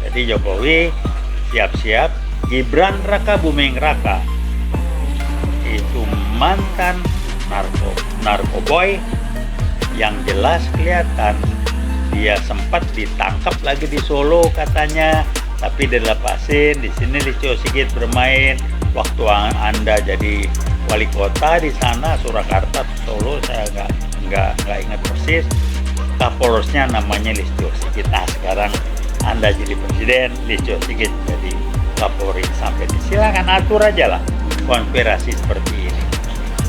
Jadi Jokowi siap-siap, Gibran Raka Buming Raka itu mantan narkoboy yang jelas kelihatan dia sempat ditangkap lagi di Solo katanya, tapi dilepasin. Di sini Listio Sigit bermain waktu Anda jadi wali kota di sana, Surakarta, Solo, saya nggak ingat persis. Kapolresnya namanya Listio Sigit. Nah sekarang Anda jadi presiden, Listio Sigit jadi Kapolri. Sampai silakan atur aja lah konspirasi seperti ini.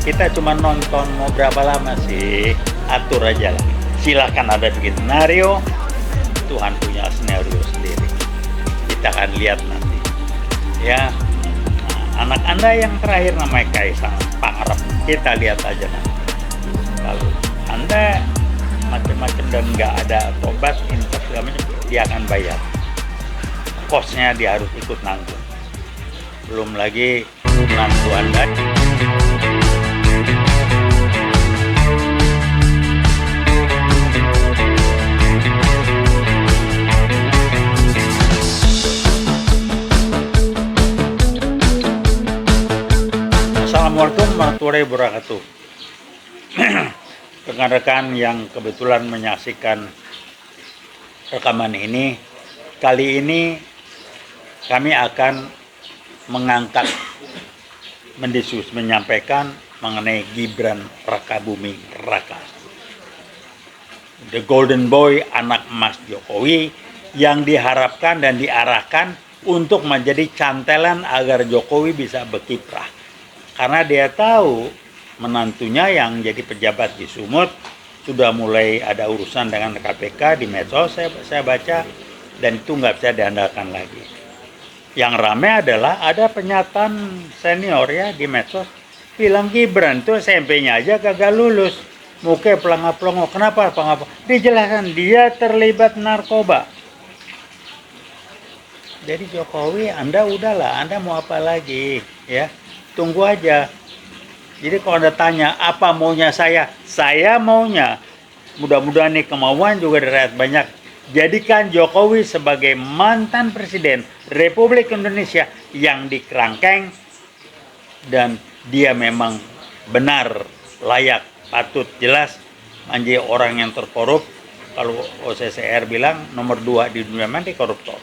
Kita cuma nonton, mau berapa lama sih? Atur aja lah. Silakan ada bikin skenario, Tuhan punya skenario sendiri. Kita akan lihat nanti. Ya, nah, anak Anda yang terakhir namanya Kaisang Pangarep, kita lihat aja nanti. Kalau Anda macam-macam dan nggak ada tobat, insaf segala macam, dia akan bayar. Kosnya dia harus ikut nanggung. Belum lagi menantu Anda. Assalamualaikum warahmatullahi wabarakatuh. Rekan-rekan yang kebetulan menyaksikan rekaman ini, kali ini kami akan mengangkat, menyampaikan mengenai Gibran Raka Buming Raka, the golden boy, anak emas Jokowi, yang diharapkan dan diarahkan untuk menjadi cantelan agar Jokowi bisa berkiprah. Karena dia tahu menantunya yang jadi pejabat di Sumut sudah mulai ada urusan dengan KPK di medsos, saya baca, dan itu nggak bisa diandalkan lagi. Yang ramai adalah ada pernyataan senior ya di medsos bilang Gibran tuh SMP-nya aja gagal lulus, muka pelangap-pelongo. Kenapa pelangap? Dijelaskan dia terlibat narkoba. Jadi Jokowi, Anda udahlah, Anda mau apa lagi ya? Tunggu aja. Jadi kalau Anda tanya apa maunya saya maunya, mudah-mudahan nih kemauan juga dari rakyat banyak, jadikan Jokowi sebagai mantan presiden Republik Indonesia yang dikerangkeng dan dia memang benar, layak, patut, jelas menjadi orang yang terkorup. Kalau OCCR bilang nomor 2 di dunia mandi koruptor.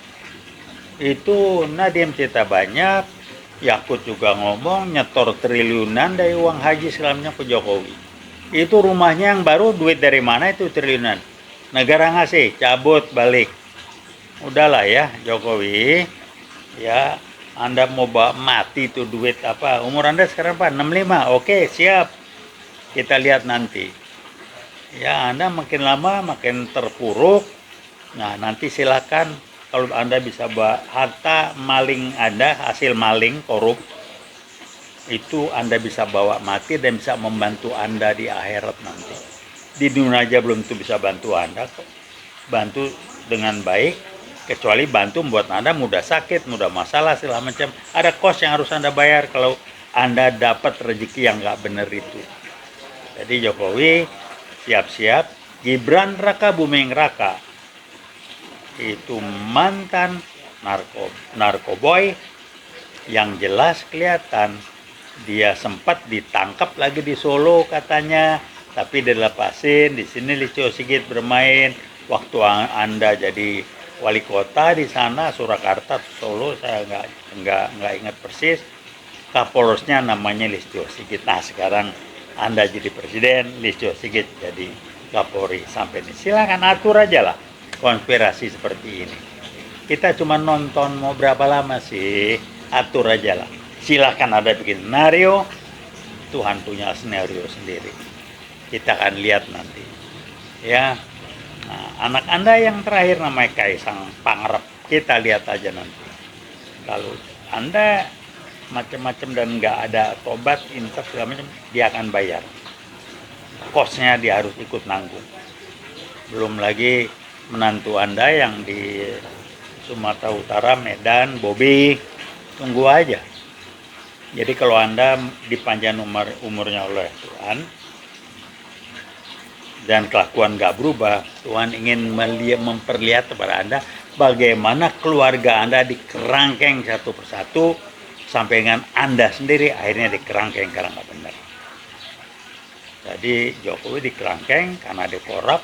Itu Nadiem cerita banyak. Yakut juga ngomong nyetor triliunan dari uang haji selamanya ke Jokowi. Itu rumahnya yang baru, duit dari mana itu triliunan? Negara ngasih, cabut balik. Udahlah ya Jokowi, ya Anda mau mati tuh duit apa? Umur Anda sekarang apa? 65, oke siap. Kita lihat nanti. Ya Anda makin lama makin terpuruk. Nah nanti silakan. Kalau Anda bisa bawa harta maling Anda, hasil maling, korup, itu Anda bisa bawa mati dan bisa membantu Anda di akhirat nanti. Di dunia aja belum tentu bisa bantu Anda kok. Bantu dengan baik, kecuali bantu membuat Anda mudah sakit, mudah masalah, segala macam. Ada kos yang harus Anda bayar kalau Anda dapat rezeki yang nggak benar itu. Jadi Jokowi siap-siap, Gibran Raka Buming Raka itu mantan narkoboy yang jelas kelihatan dia sempat ditangkap lagi di Solo katanya, tapi dilepasin. Di sini Listio Sigit bermain waktu Anda jadi wali kota di sana, Surakarta, Solo, saya nggak ingat persis. Kapolresnya namanya Listio Sigit. Nah sekarang Anda jadi presiden, Listio Sigit jadi Kapolri. Sampai ini silakan atur aja lah konspirasi seperti ini. Kita cuma nonton, mau berapa lama sih? Atur aja lah. Silakan ada bikin skenario, Tuhan punya skenario sendiri. Kita akan lihat nanti. Ya, nah, anak Anda yang terakhir namanya Kaisang Pangarep, kita lihat aja nanti. Kalau Anda macam-macam dan nggak ada tobat, insaf segala macam, dia akan bayar. Kosnya dia harus ikut nanggung. Belum lagi menantu Anda yang di Sumatera Utara, Medan, Bobi, tunggu aja. Jadi kalau Anda dipanjang umurnya oleh Tuhan dan kelakuan gak berubah, Tuhan ingin memperlihat kepada Anda bagaimana keluarga Anda dikerangkeng satu persatu, sampai dengan Anda sendiri akhirnya dikerangkeng karena nggak benar. Jadi Jokowi dikerangkeng karena dia korup.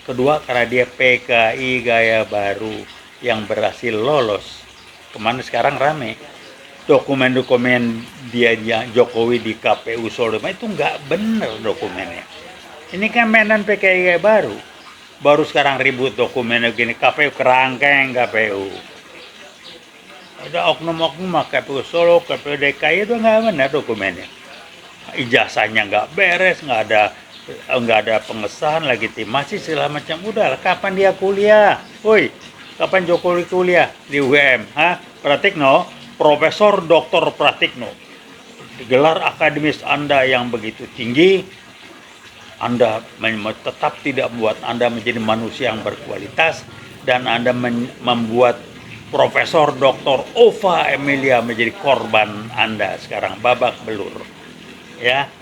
Kedua, karena dia PKI gaya baru yang berhasil lolos. Kemana sekarang rame. Dokumen-dokumen dia Jokowi di KPU Solo itu nggak bener dokumennya. Ini kan mainan PKI gaya baru. Baru sekarang ribut dokumennya gini, KPU kerangkeng KPU. Ada oknum-oknum KPU Solo, KPU DKI itu nggak benar dokumennya. Ijazahnya nggak beres, nggak ada pengesahan, legitimasi segala macam. Udah, kapan dia kuliah? Woi, kapan Jokowi kuliah di UGM? Pratikno, Profesor Dr. Pratikno. Gelar akademis Anda yang begitu tinggi, Anda tetap tidak membuat Anda menjadi manusia yang berkualitas, dan Anda membuat Profesor Dr. Ova Emilia menjadi korban Anda sekarang babak belur. Ya,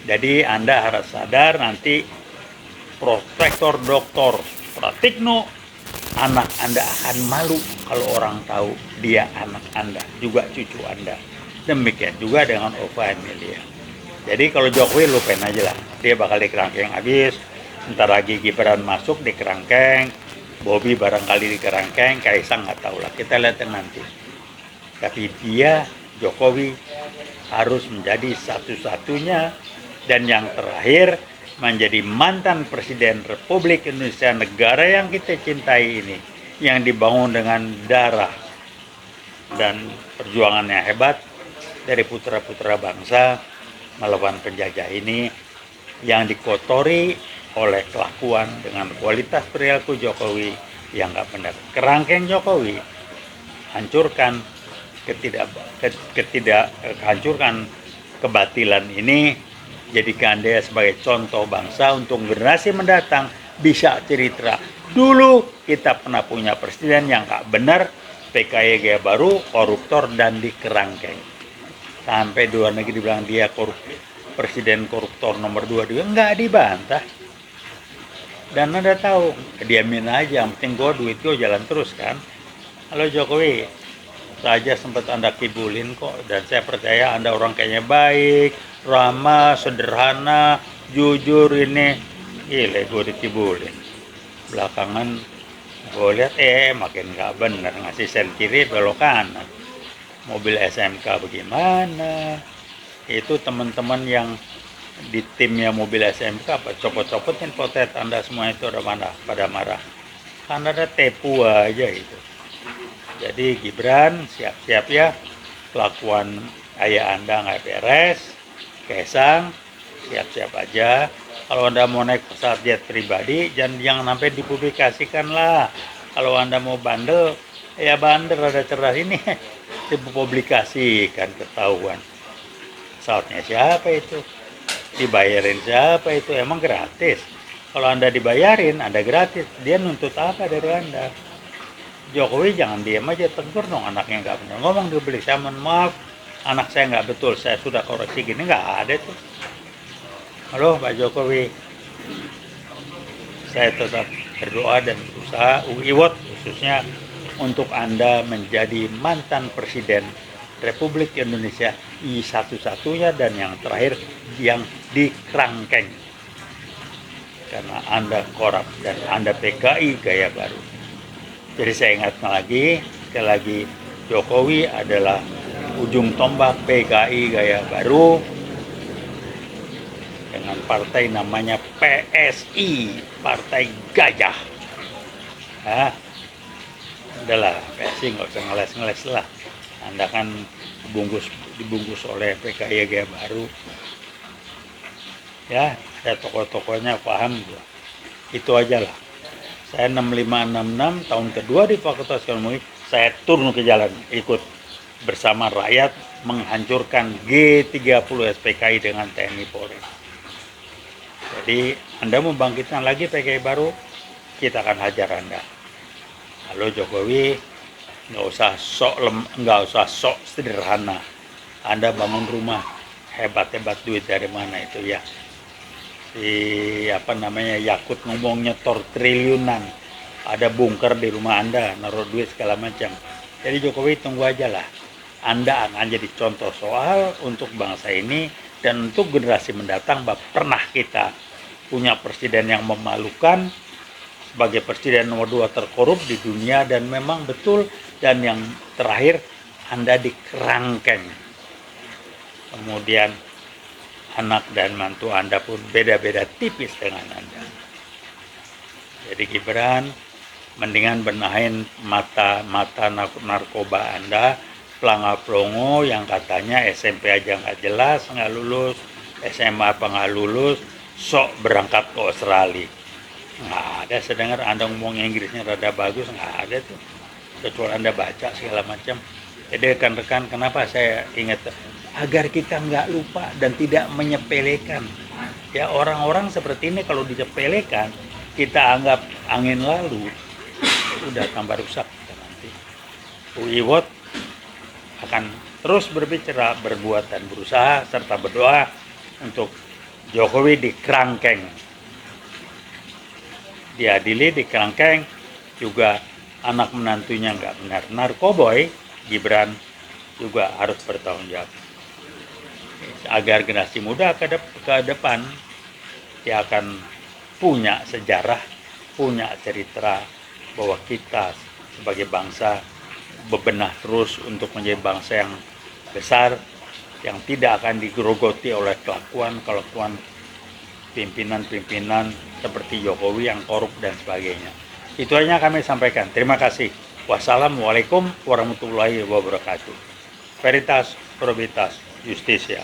jadi Anda harus sadar nanti Profesor Dr. Pratikno, anak Anda akan malu kalau orang tahu dia anak Anda, juga cucu Anda. Demikian juga dengan Ova Emilia. Jadi kalau Jokowi lupain aja lah, dia bakal dikerangkeng habis. Ntar lagi Gibran masuk dikerangkeng, Bobi barangkali dikerangkeng, Kaisang nggak tahu lah, kita lihat nanti. Tapi dia, Jokowi, harus menjadi satu-satunya dan yang terakhir menjadi mantan Presiden Republik Indonesia, negara yang kita cintai ini, yang dibangun dengan darah dan perjuangannya hebat dari putra-putra bangsa melawan penjajah ini, yang dikotori oleh kelakuan dengan kualitas perilaku Jokowi yang nggak benar. Kerangkeng Jokowi, hancurkan hancurkan kebatilan ini, jadikan dia sebagai contoh bangsa untuk generasi mendatang bisa cerita. Dulu kita pernah punya presiden yang nggak benar, PKI gaya baru, koruptor, dan dikerangkeng. Sampai di luar negeri dibilang dia presiden koruptor nomor 2 juga nggak dibantah. Dan Anda tahu, diamin aja, yang penting duit gue jalan terus kan. Halo Jokowi, saja sempat Anda kibulin kok, dan saya percaya Anda orang kayaknya baik, ramah, sederhana, jujur ini. Gila, gue dikibulin. Belakangan gue lihat makin nggak bener, ngasih sen kiri belok kanan. Mobil SMK bagaimana? Itu teman-teman yang di timnya mobil SMK apa copot-copotin potret Anda semua itu pada marah. Kan ada tepu aja itu. Jadi Gibran siap-siap ya, kelakuan ayah Anda nggak beres. Kaisang siap-siap aja. Kalau Anda mau naik pesawat jet pribadi, jangan sampai dipublikasikan lah. Kalau Anda mau bandel, ya bandel rada cerdas ini, dipublikasikan ketahuan. Pesawatnya siapa itu? Dibayarin siapa itu? Emang gratis? Kalau Anda dibayarin, Anda gratis. Dia nuntut apa dari Anda? Jokowi jangan diam aja, tegur dong anaknya nggak benar. Ngomong dia beli, saya mohon maaf, anak saya nggak betul, saya sudah koreksi gini, nggak ada tuh. Halo Pak Jokowi, saya tetap berdoa dan berusaha, Iwot khususnya, untuk Anda menjadi mantan Presiden Republik Indonesia satu-satunya dan yang terakhir yang dikerangkeng. Karena Anda korup dan Anda PKI gaya baru. Jadi saya ingatkan lagi, sekali lagi, Jokowi adalah ujung tombak PKI gaya baru dengan partai namanya PSI, Partai Gajah. Udahlah, PSI nggak usah ngeles-ngeles lah. Anda kan dibungkus oleh PKI gaya baru. Ya, saya tokoh-tokohnya paham. Itu aja lah. Saya 6566 tahun kedua di Fakultas Ekonomi, saya turun ke jalan ikut bersama rakyat menghancurkan G30 SPKI dengan TNI Polri. Jadi Anda membangkitkan lagi PKI baru, kita akan hajar Anda. Halo Jokowi, nggak usah sok sederhana. Anda bangun rumah hebat-hebat, duit dari mana itu ya? Yakut ngomongnya triliunan. ada bunker di rumah Anda, naruh duit segala macam. Jadi Jokowi tunggu aja lah. Anda akan jadi contoh soal untuk bangsa ini dan untuk generasi mendatang bahwa pernah kita punya presiden yang memalukan sebagai presiden nomor 2 terkorup di dunia, dan memang betul. Dan yang terakhir, Anda dikerangkeng. Kemudian anak dan mantu Anda pun beda-beda tipis dengan Anda. Jadi Gibran, mendingan benahin mata narkoba Anda, pelanggar-pelongo yang katanya SMP aja nggak jelas, nggak lulus, SMA apa nggak lulus, sok berangkat ke Australia. Nggak ada, sedengar Anda ngomong Inggrisnya rada bagus, nggak ada tuh. Kecuali Anda baca segala macam. Jadi rekan-rekan, kenapa saya ingat? Agar kita nggak lupa dan tidak menyepelekan. Ya, orang-orang seperti ini kalau disepelekan, kita anggap angin lalu, udah tambah rusak kita nanti. Iwot akan terus berbicara, berbuat dan berusaha serta berdoa untuk Jokowi dikerangkeng, diadili, dikerangkeng, juga anak menantunya nggak benar narkoboy, Gibran juga harus bertanggung jawab. Agar generasi muda ke depan dia akan punya sejarah, punya cerita bahwa kita sebagai bangsa bebenah terus untuk menjadi bangsa yang besar, yang tidak akan digerogoti oleh kelakuan pimpinan-pimpinan seperti Jokowi yang korup dan sebagainya. Itu hanya kami sampaikan. Terima kasih. Wassalamualaikum warahmatullahi wabarakatuh. Veritas, probitas, justisia.